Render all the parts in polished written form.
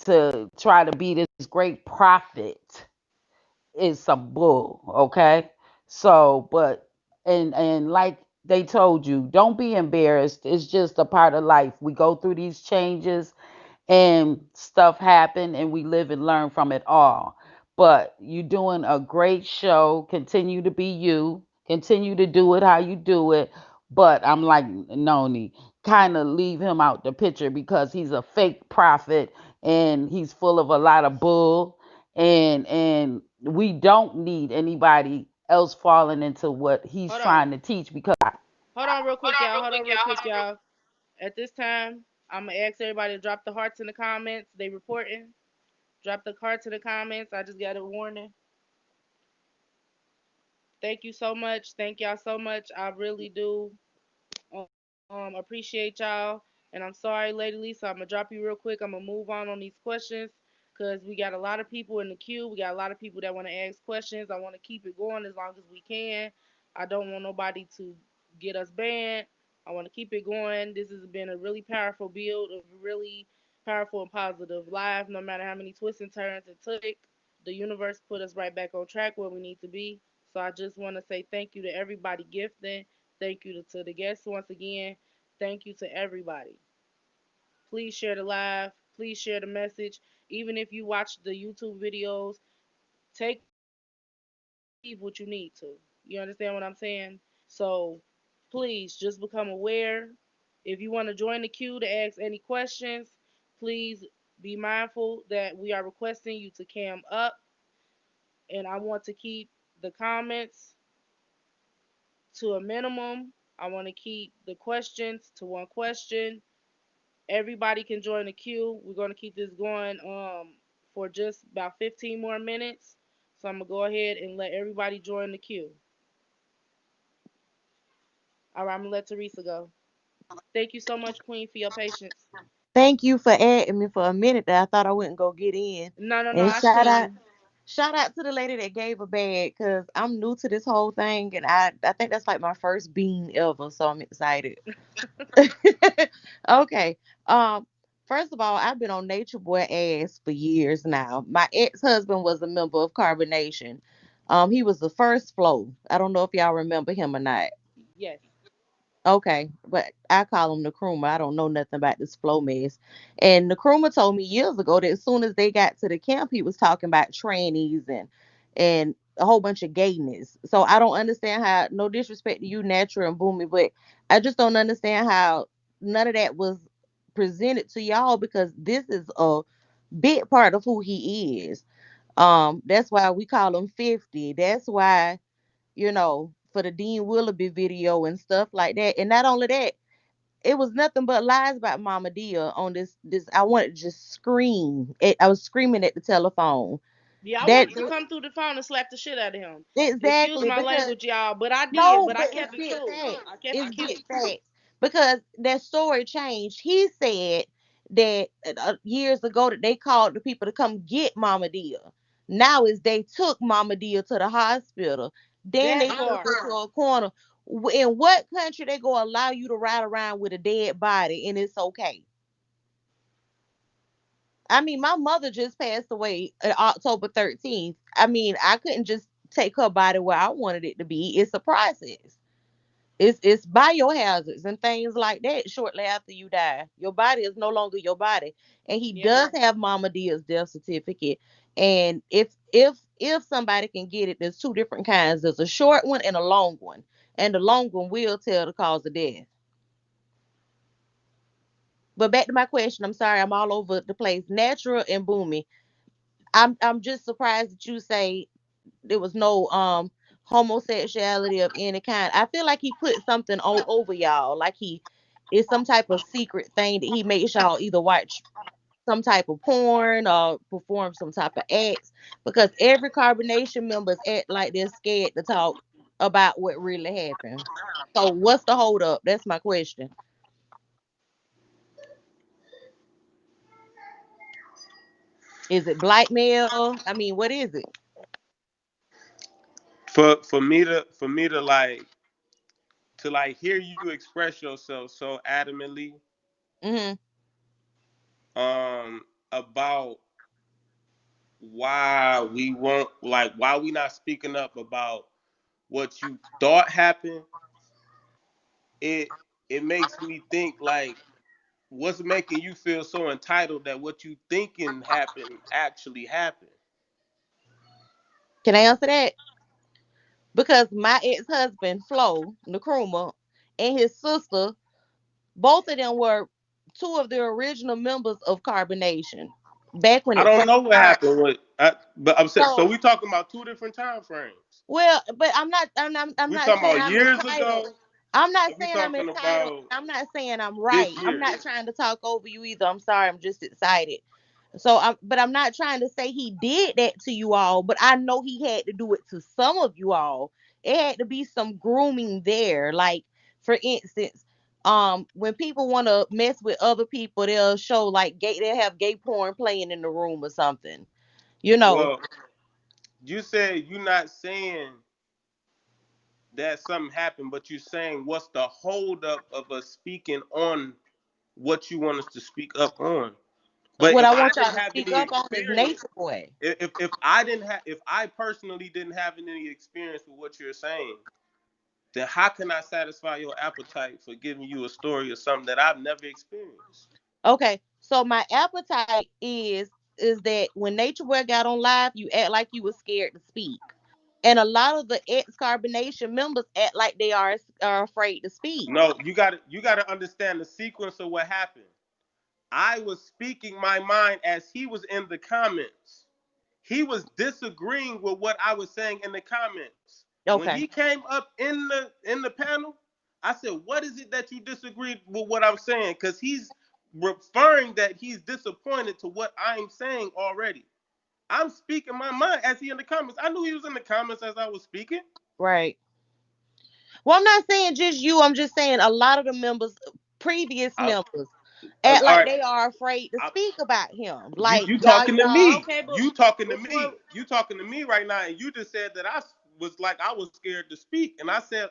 to try to be this great prophet is some bull, okay? So, but and like they told you, don't be embarrassed. It's just a part of life. We go through these changes and stuff happen and we live and learn from it all. But you're doing a great show. Continue to be you. Continue to do it how you do it. But I'm like Noni, kind of leave him out the picture because he's a fake prophet and he's full of a lot of bull and we don't need anybody else falling into what he's Hold on. trying to teach because Hold on real quick, y'all. Hold on real quick, y'all. At this time, I'm gonna ask everybody to drop the hearts in the comments. They reporting. Drop the hearts in the comments. I just got a warning. Thank you so much. Thank y'all so much. I really do appreciate y'all. And I'm sorry, Lady Lisa. I'm gonna drop you real quick. I'm gonna move on these questions because we got a lot of people in the queue. We got a lot of people that want to ask questions. I want to keep it going as long as we can. I don't want nobody to get us banned. I want to keep it going. This has been a really powerful build, a really powerful and positive live. No matter how many twists and turns it took, the universe put us right back on track where we need to be. So I just want to say thank you to everybody gifting. Thank you to the guests once again. Thank you to everybody. Please share the live. Please share the message. Even if you watch the YouTube videos, take what you need to, leave what you need to. You understand what I'm saying? So please just become aware. If you want to join the queue to ask any questions, please be mindful that we are requesting you to cam up, and I want to keep the comments to a minimum. I want to keep the questions to one question. Everybody can join the queue. We're going to keep this going for just about 15 more minutes. So I'm going to go ahead and let everybody join the queue. All right, I'm going to let Teresa go. Thank you so much, Queen, for your patience. Thank you for adding me for a minute there. I thought I wouldn't go get in. No, no, no, And I seen you. shout out to the lady that gave a bag because I'm new to this whole thing and I think that's like my first bean ever, so I'm excited. Okay. Um, First of all, I've been on Nature Boy ass for years now. My ex-husband was a member of Carbonation. He was the first flow. I don't know if y'all remember him or not. Yes. Okay, but I call him Nkrumah. I don't know nothing about this flow mess. And Nkrumah told me years ago that as soon as they got to the camp, he was talking about trannies and a whole bunch of gayness. So I don't understand how. No disrespect to you, Natural and Boomy, but I just don't understand how none of that was presented to y'all because this is a big part of who he is. That's why we call him 50. That's why for the Dean Willoughby video and stuff like that. And not only that, it was nothing but lies about Mama Dia on this. I wanted to just scream. I was screaming at the telephone. Yeah, I That wanted to come through the phone and slap the shit out of him. Excuse exactly my because language, y'all, but I did. no, But I but it's kept it big cool. facts. I kept It's it big cute. facts because that story changed. He said that years ago that they called the people to come get Mama Dia. Now is they took Mama Dia to the hospital. Then they That took part. her to a corner. In what country they go allow you to ride around with a dead body and it's okay? I mean, my mother just passed away on October 13th. I mean, I couldn't just take her body where I wanted it to be. It's a process. It's biohazards and things like that shortly after you die. Your body is no longer your body. And he Yeah. does have Mama Dia's death certificate. And if somebody can get it, there's two different kinds. There's a short one and a long one. And the long one will tell the cause of death. But back to my question. I'm sorry, I'm all over the place. Natural and Boomy. I'm just surprised that you say there was no homosexuality of any kind. I feel like he put something all over y'all, like he is some type of secret thing that he makes y'all either watch some type of porn or perform some type of acts because every carbonation members act like they're scared to talk about what really happened. So what's the hold up? That's my question. Is it blackmail? I mean, what is it? For me to like hear you express yourself so adamantly, Mm-hmm. um about why we won't, like, why we not speaking up about what you thought happened. It makes me think like, what's making you feel so entitled that what you thinking happened actually happened? Can I answer that? Because my ex-husband, Flo Nkrumah, and his sister, both of them were two of the original members of Carbonation back when I it don't first know what started. happened with, but I'm saying, so So, we talking about two different time frames. well, but I'm We not talking saying about I'm years ago, entitled. I'm not or we saying I'm talking entitled. about I'm not saying I'm this right. I'm year? not trying to talk over you either. I'm sorry. I'm just excited. So but I'm not trying to say he did that to you all, but I know he had to do it to some of you all. It had to be some grooming there. Like, for instance, when people want to mess with other people, they'll show like they'll have gay porn playing in the room or something. You know. Well, you said you're not saying that something happened, but you're saying what's the holdup of us speaking on what you want us to speak up on. But What if I I want y'all didn't to have speak any up on is experience, Nature Boy. if I didn't have, if I personally didn't have any experience with what you're saying, then how can I satisfy your appetite for giving you a story or something that I've never experienced? Okay, so my appetite is that when Nature Boy got on live, you act like you were scared to speak, and a lot of the ex Carbonation members act like they are afraid to speak. No, you got to understand the sequence of what happened. I was speaking my mind as he was in the comments. He was disagreeing with what I was saying in the comments. When Okay, he came up in the panel, I said, "What is it that you disagreed with what I'm saying?" Because he's referring that he's disappointed to what I'm saying already. I'm speaking my mind as he in the comments. I knew he was in the comments as I was speaking. right. Well, I'm not saying just you. I'm just saying a lot of the members, previous I, members, act all like right, they are afraid to I, speak about him. you Like you y'all, talking to y'all. me? Okay, but You talking to before me? You talking to me right now? And you just said that I was like I was scared to speak, and I said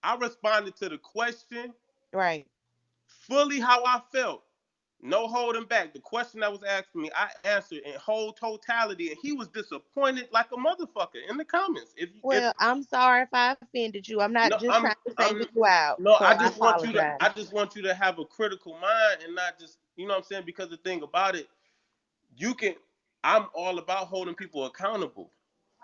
I responded to the question Right. fully how I felt. No holding back. The question that was asked me, I answered in whole totality, and he was disappointed like a motherfucker in the comments. If Well, I'm sorry if I offended you. I'm not no, just trying to single I'm you out, no, so I I apologize. just want you to have a critical mind and not just, you know what I'm saying? Because the thing about it, you can. I'm all about holding people accountable.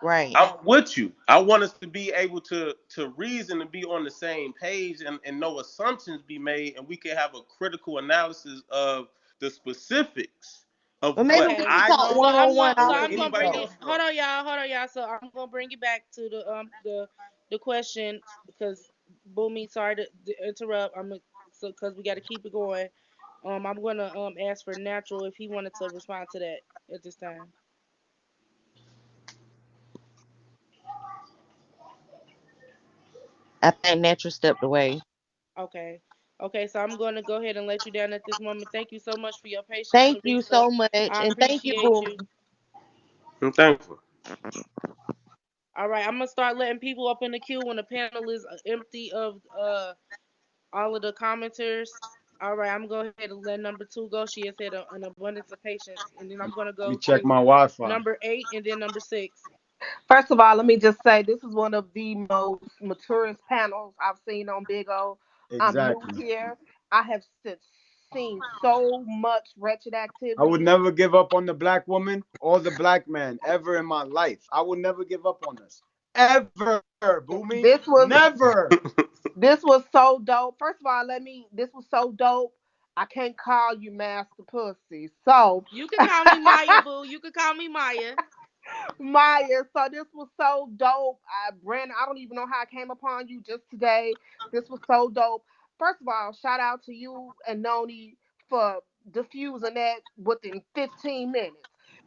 Right. I'm with you. I want us to be able to reason and be on the same page, and no assumptions be made, and we can have a critical analysis of the specifics of Well, maybe what we okay, can I talk know one on one or so off what of I'm this gonna anybody bring it. though. else Hold know. on, y'all. Hold on, y'all. So I'm gonna bring it back to the question because Boomy, sorry to interrupt. So because we got to keep it going. I'm gonna ask for Natural if he wanted to respond to that at this time. I think Natural stepped away. Okay. Okay, so I'm gonna go ahead and let you down at this moment. Thank you so much for your patience, Thank you Teresa. so much, I and thank you, appreciate you. Boom. I'm thankful. All right, I'm gonna start letting people up in the queue when the panel is empty of all of the commenters. All right, I'm going to go ahead and let number two go. She has had an abundance of patience, and then I'm gonna Let me go check to my Wi-Fi. number eight and then number six. First of all, let me just say this is one of the most maturest panels I've seen on Big O. I'm new Exactly. here. I have seen so much wretched I would activity. never give up on the black woman or the black man ever in my life. I would never give up on us. Ever, Boomy. This was Never. this was so dope. First of all, this was so dope. I can't call you Master Pussy. So You can call me Maya, boo. You can call me Maya. Maya, so this was so dope. Brandon, I don't even know how I came upon you just today. This was so dope. First of all, shout out to you and Noni for diffusing that within 15 minutes.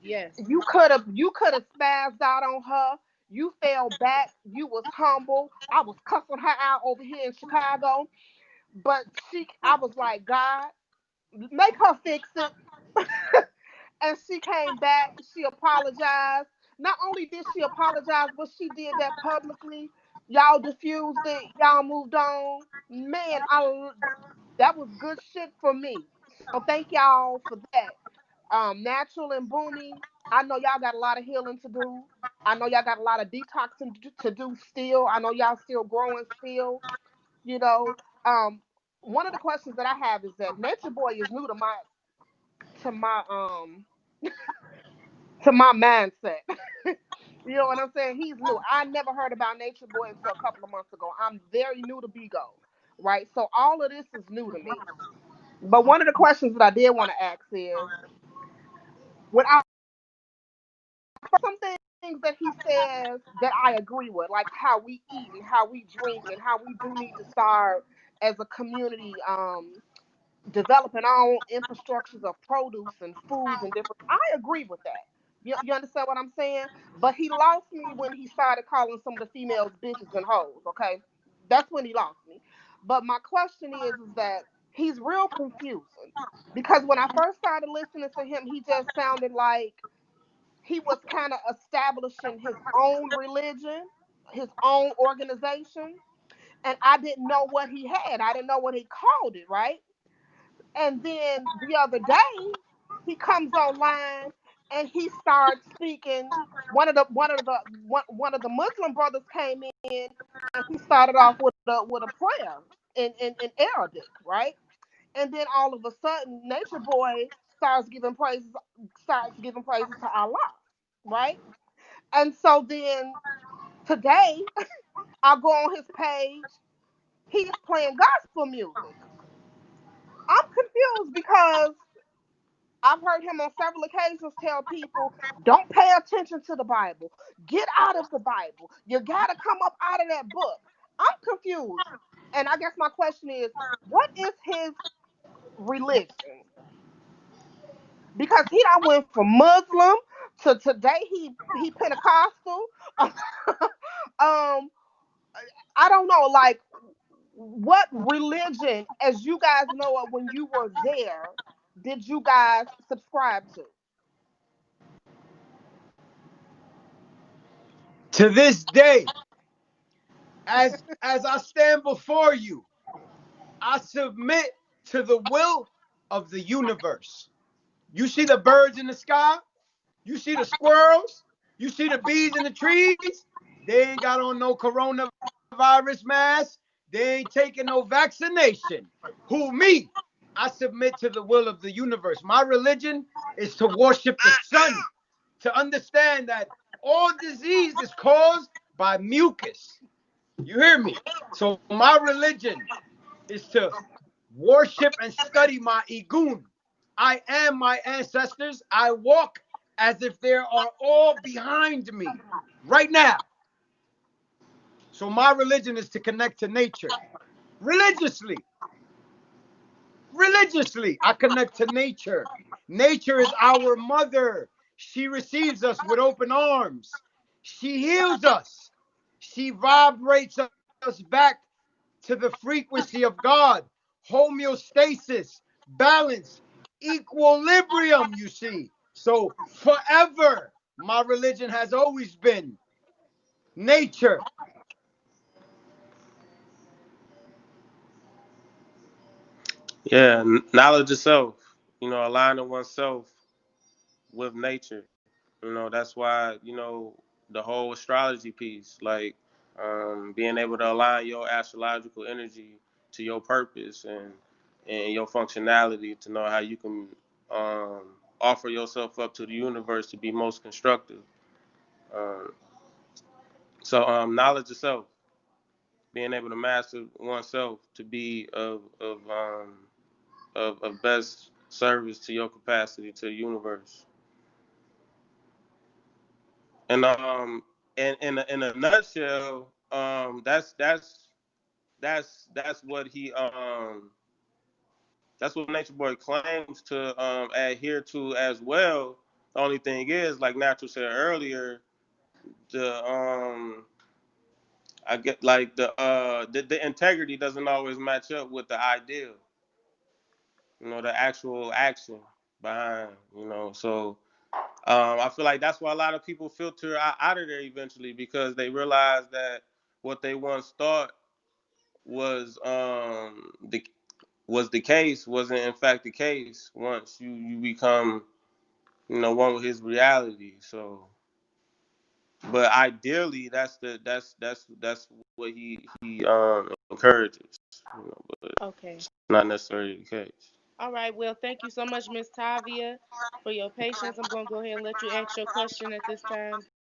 Yes. You could have spazzed out on her. You fell back. You was humble. I was cussing her out over here in Chicago, but I was like, God, make her fix it. And she came back. She apologized. Not only did she apologize, but she did that publicly. Y'all diffused it. Y'all moved on. Man, that was good shit for me. So thank y'all for that. Natural and Boomy, I know y'all got a lot of healing to do. I know y'all got a lot of detoxing to do still. I know y'all still growing still. You know, um, one of the questions that I have is that Nature Boy is new to my um to my mindset. You know what I'm saying? He's new. I never heard about Nature Boy until a couple of months ago. I'm very new to Bigo, right? So all of this is new to me. But one of the questions that I did want to ask is, when I some things that he says that I agree with, like how we eat and how we drink and how we do need to start as a community developing our own infrastructures of produce and foods and different. I agree with that. You understand what I'm saying? But he lost me when he started calling some of the females bitches and hoes. Okay, that's when he lost me. But my question is that he's real confusing because when I first started listening to him, he just sounded like he was kind of establishing his own religion, his own organization, and I didn't know what he had. I didn't know what he called it, right? And then the other day, he comes online and he starts speaking. One of the Muslim brothers came in and he started off with a prayer in Arabic, right? And then all of a sudden, Nature Boy starts giving praises to Allah, right? And so then today, I go on his page. He's playing gospel music. I'm confused because I've heard him on several occasions tell people, don't pay attention to the Bible. Get out of the Bible. You got to come up out of that book. I'm confused. And I guess my question is, what is his religion? Because he done went from Muslim to today he Pentecostal. um, I don't know, like what religion, as you guys know it when you were there, did you guys subscribe to? To this day, as I stand before you, I submit to the will of the universe. You see the birds in the sky? You see the squirrels? You see the bees in the trees? They ain't got on no coronavirus mask. They ain't taking no vaccination. Who, me? I submit to the will of the universe. My religion is to worship the sun, to understand that all disease is caused by mucus. You hear me? So my religion is to worship and study my Igun. I am my ancestors. I walk as if they are all behind me right now. So my religion is to connect to nature religiously. Religiously, I connect to nature. Nature is our mother. She receives us with open arms. She heals us. She vibrates us back to the frequency of God, homeostasis, balance, equilibrium, you see. So forever, my religion has always been nature. Yeah, knowledge of self. Aligning oneself with nature. That's why the whole astrology piece, like being able to align your astrological energy to your purpose and your functionality to know how you can um, offer yourself up to the universe to be most constructive. Um, so knowledge of self, being able to master oneself to be of best service to your capacity to the universe. And in a nutshell, that's what that's what Nature Boy claims to adhere to as well. The only thing is, like Natural said earlier, the I get like the integrity doesn't always match up with the ideal. The actual action behind. So I feel like that's why a lot of people filter out of there eventually because they realize that what they once thought was the case wasn't in fact the case once you become one with his reality. So, but ideally, that's what he encourages. But Okay. it's not necessarily the case. All right. Well, thank you so much, Miss Tavia, for your patience. I'm gonna go ahead and let you ask your question at this time.